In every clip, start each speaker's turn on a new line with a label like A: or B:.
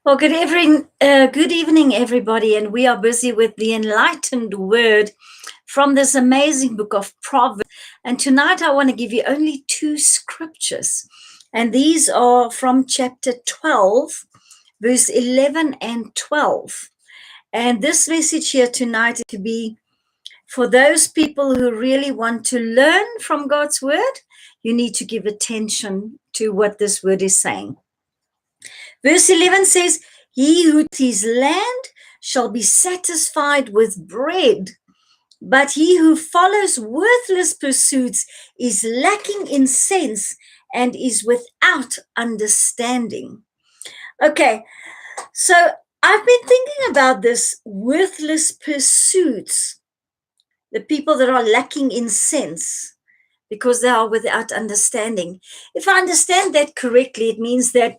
A: Well, good evening, everybody, and we are busy with the enlightened word from this amazing book of Proverbs. And tonight, I want to give you only two scriptures, and these are from chapter 12, verse 11 and 12. And this message here tonight is to be for those people who really want to learn from God's word. You need to give attention to what this word is saying. Verse 11 says, "He who tills land shall be satisfied with bread, but he who follows worthless pursuits is lacking in sense and is without understanding." Okay, so I've been thinking about this worthless pursuits, the people that are lacking in sense because they are without understanding. If I understand that correctly, it means that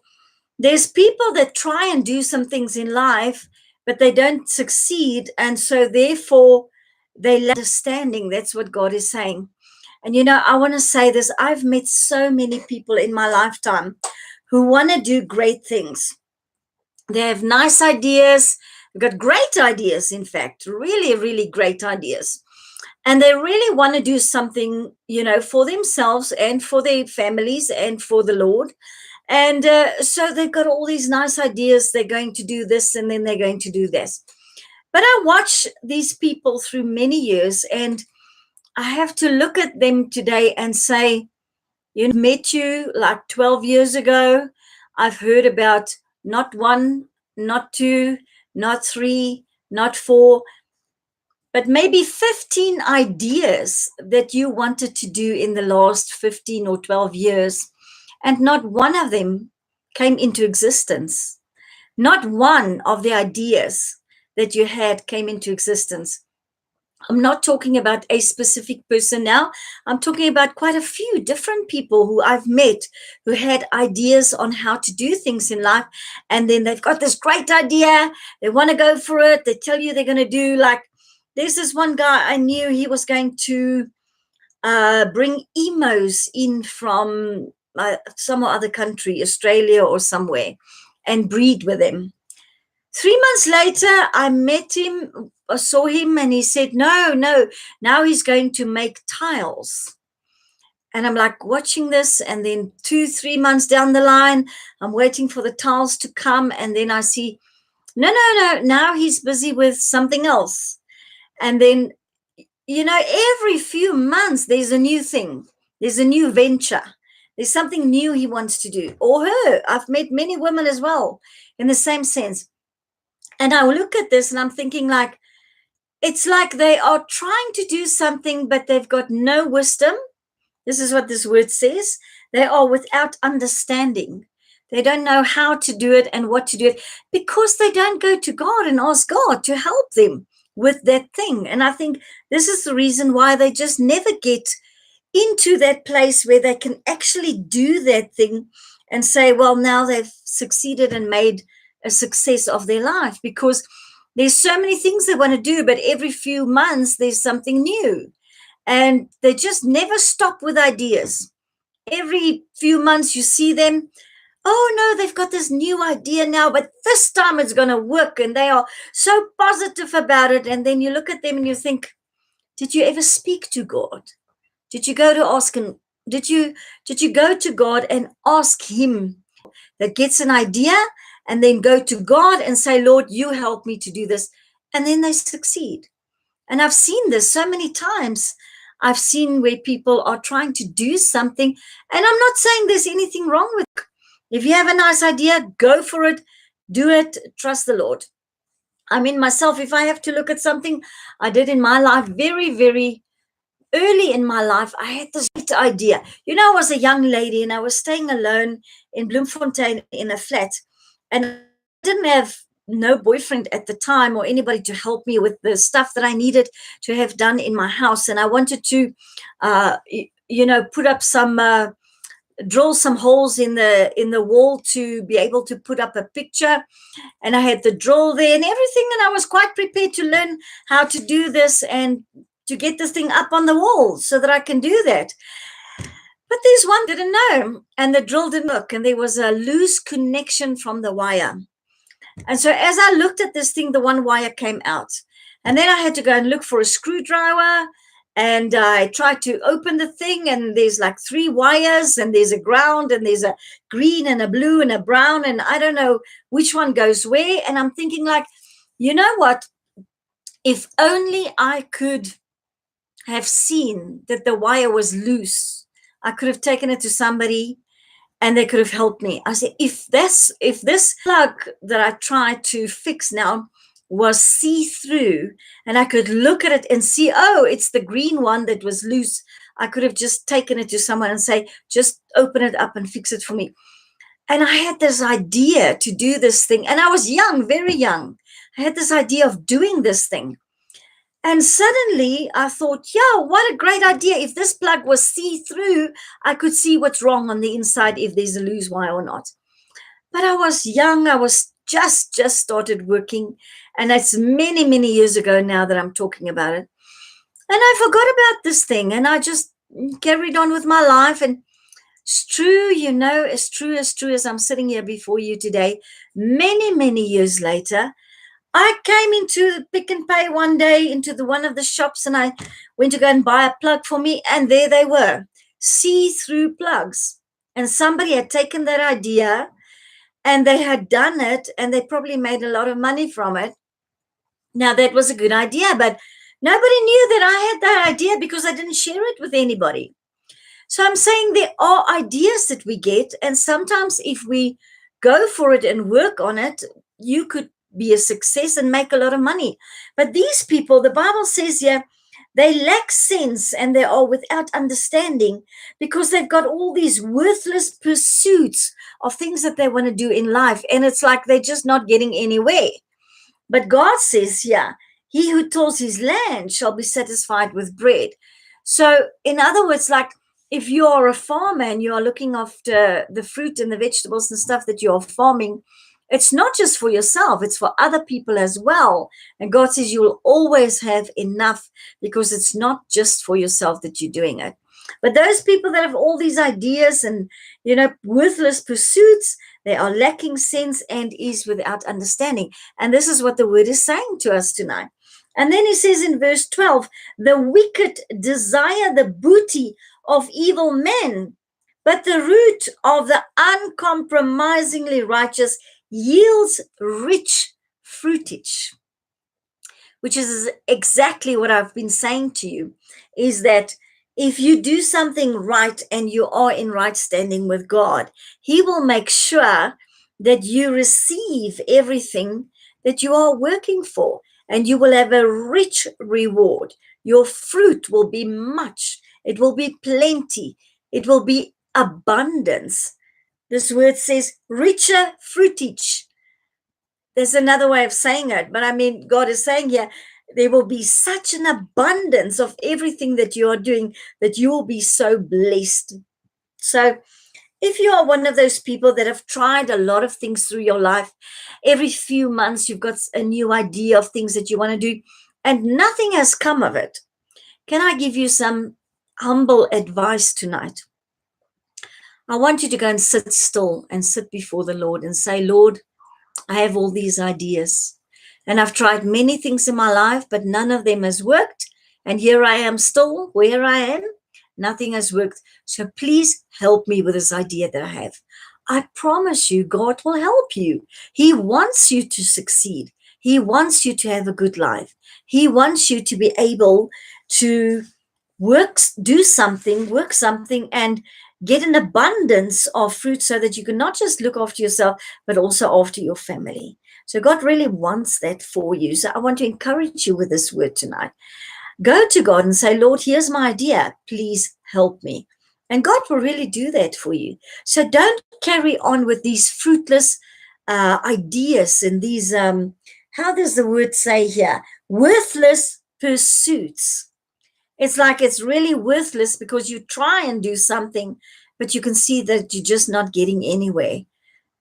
A: there's people that try and do some things in life, but they don't succeed. And so therefore they lack understanding. That's what God is saying. And I want to say this. I've met so many people in my lifetime who want to do great things. They have nice ideas. They've got great ideas, in fact, really, really great ideas. And they really want to do something, for themselves and for their families and for the Lord. And so they've got all these nice ideas. They're going to do this and then they're going to do this. But I watch these people through many years, and I have to look at them today and say, met you like 12 years ago. I've heard about not one, not two, not three, not four, but maybe 15 ideas that you wanted to do in the last 15 or 12 years. And not one of them came into existence. Not one of the ideas that you had came into existence. I'm not talking about a specific person now. I'm talking about quite a few different people who I've met who had ideas on how to do things in life. And then they've got this great idea. They want to go for it. They tell you they're going to do, like, there's this one guy I knew. He was going to bring emos in from some other country, Australia or somewhere, and breed with them. 3 months later, I met him, I saw him, and he said, no, now he's going to make tiles. And I'm like watching this, and then 2-3 months down the line, I'm waiting for the tiles to come, and then I see, no, now he's busy with something else. And then, every few months, there's a new thing. There's a new venture. There's something new he wants to do. Or her. I've met many women as well in the same sense. And I look at this and I'm thinking, like, it's like they are trying to do something, but they've got no wisdom. This is what this word says. They are without understanding. They don't know how to do it and what to do it because they don't go to God and ask God to help them with that thing. And I think this is the reason why they just never get into that place where they can actually do that thing and say, well, now they've succeeded and made a success of their life, because there's so many things they want to do, but every few months there's something new, and they just never stop with ideas. Every few months you see them, oh no, they've got this new idea now, but this time it's going to work, and they are so positive about it. And then you look at them and you think, did you ever speak to God? Did you go to ask him? Did you go to God and ask him? That gets an idea and then go to God and say, Lord, you help me to do this. And then they succeed. And I've seen this so many times. I've seen where people are trying to do something. And I'm not saying there's anything wrong with it. If you have a nice idea, go for it. Do it. Trust the Lord. I mean, myself, if I have to look at something I did in my life very, very early in my life, I had this great idea. I was a young lady and I was staying alone in Bloemfontein in a flat. And I didn't have no boyfriend at the time or anybody to help me with the stuff that I needed to have done in my house. And I wanted to, put up some, drill some holes in the wall to be able to put up a picture. And I had the drill there and everything. And I was quite prepared to learn how to do this and to get this thing up on the wall so that I can do that. But there's one didn't know, and the drill didn't work, and there was a loose connection from the wire. And so as I looked at this thing, the one wire came out. And then I had to go and look for a screwdriver. And I tried to open the thing, and there's like 3 wires, and there's a ground, and there's a green and a blue and a brown, and I don't know which one goes where. And I'm thinking, like, you know what? If only I could have seen that the wire was loose, I could have taken it to somebody and they could have helped me. I said, if this plug that I tried to fix now was see-through, and I could look at it and see, oh, it's the green one that was loose, I could have just taken it to someone and say, just open it up and fix it for me. And I had this idea to do this thing, and I was young, very young. I had this idea of doing this thing. And suddenly I thought, yeah, what a great idea. If this plug was see-through, I could see what's wrong on the inside, if there's a loose wire or not. But I was young. I was just started working. And it's many, many years ago now that I'm talking about it. And I forgot about this thing. And I just carried on with my life. And it's true, as true as I'm sitting here before you today, many, many years later, I came into Pick and Pay one day, into one of the shops, and I went to go and buy a plug for me, and there they were, see-through plugs. And somebody had taken that idea, and they had done it, and they probably made a lot of money from it. Now, that was a good idea, but nobody knew that I had that idea because I didn't share it with anybody. So I'm saying there are ideas that we get, and sometimes if we go for it and work on it, you could be a success and make a lot of money. But these people, the Bible says here, they lack sense and they are without understanding because they've got all these worthless pursuits of things that they want to do in life. And it's like they're just not getting anywhere. But God says here, he who tills his land shall be satisfied with bread. So in other words, like, if you are a farmer and you are looking after the fruit and the vegetables and stuff that you're farming, it's not just for yourself, it's for other people as well. And God says you will always have enough because it's not just for yourself that you're doing it. But those people that have all these ideas and, worthless pursuits, they are lacking sense and is without understanding. And this is what the word is saying to us tonight. And then he says in verse 12, the wicked desire the booty of evil men, but the root of the uncompromisingly righteous yields rich fruitage. Which is exactly what I've been saying to you, is that if you do something right and you are in right standing with God, he will make sure that you receive everything that you are working for, and you will have a rich reward. Your fruit will be much. It will be plenty. It will be abundance. This word says richer fruitage. There's another way of saying it, but I mean, God is saying here, there will be such an abundance of everything that you are doing that you will be so blessed. So if you are one of those people that have tried a lot of things through your life, every few months you've got a new idea of things that you want to do, and nothing has come of it, can I give you some humble advice tonight? I want you to go and sit still and sit before the Lord and say, Lord, I have all these ideas, and I've tried many things in my life, but none of them has worked. And here I am still where I am. Nothing has worked. So please help me with this idea that I have. I promise you, God will help you. He wants you to succeed. He wants you to have a good life. He wants you to be able to work something, and get an abundance of fruit so that you can not just look after yourself, but also after your family. So God really wants that for you. So I want to encourage you with this word tonight. Go to God and say, Lord, here's my idea. Please help me. And God will really do that for you. So don't carry on with these fruitless ideas and these, how does the word say here? Worthless pursuits. It's like it's really worthless because you try and do something, but you can see that you're just not getting anywhere.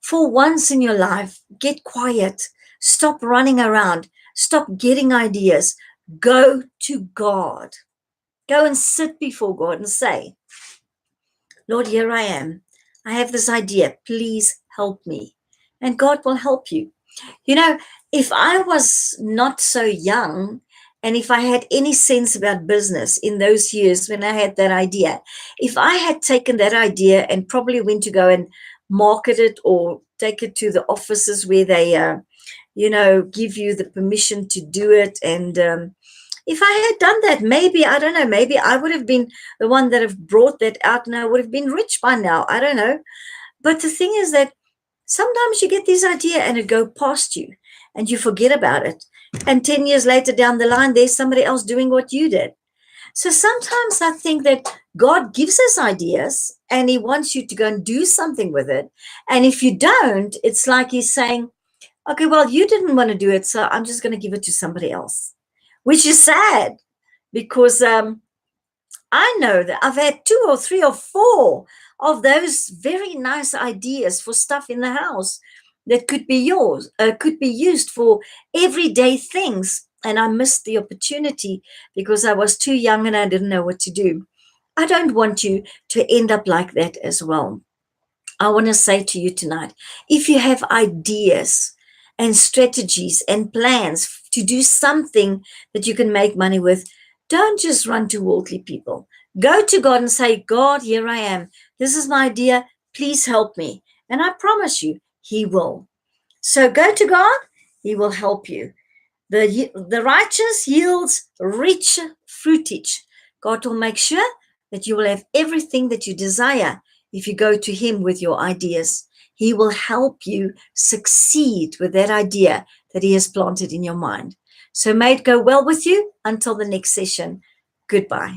A: For once in your life, get quiet. Stop running around. Stop getting ideas. Go to God. Go and sit before God and say, Lord, here I am. I have this idea. Please help me. And God will help you. You know, if I was not so young and if I had any sense about business in those years when I had that idea, if I had taken that idea and probably went to go and market it or take it to the offices where they, give you the permission to do it. And if I had done that, maybe, I don't know, maybe I would have been the one that have brought that out and I would have been rich by now. I don't know. But the thing is that sometimes you get this idea and it go past you and you forget about it. And 10 years later down the line, there's somebody else doing what you did. So sometimes I think that God gives us ideas and he wants you to go and do something with it. And if you don't, it's like he's saying, okay, well, you didn't want to do it, so I'm just going to give it to somebody else, which is sad because I know that I've had 2 or 3 or 4 of those very nice ideas for stuff in the house that could be yours, could be used for everyday things. And I missed the opportunity because I was too young and I didn't know what to do. I don't want you to end up like that as well. I want to say to you tonight, if you have ideas and strategies and plans to do something that you can make money with, don't just run to worldly people. Go to God and say, God, here I am. This is my idea. Please help me. And I promise you, he will. So go to God. He will help you. The righteous yields rich fruitage. God will make sure that you will have everything that you desire if you go to him with your ideas. He will help you succeed with that idea that he has planted in your mind. So may it go well with you until the next session. Goodbye.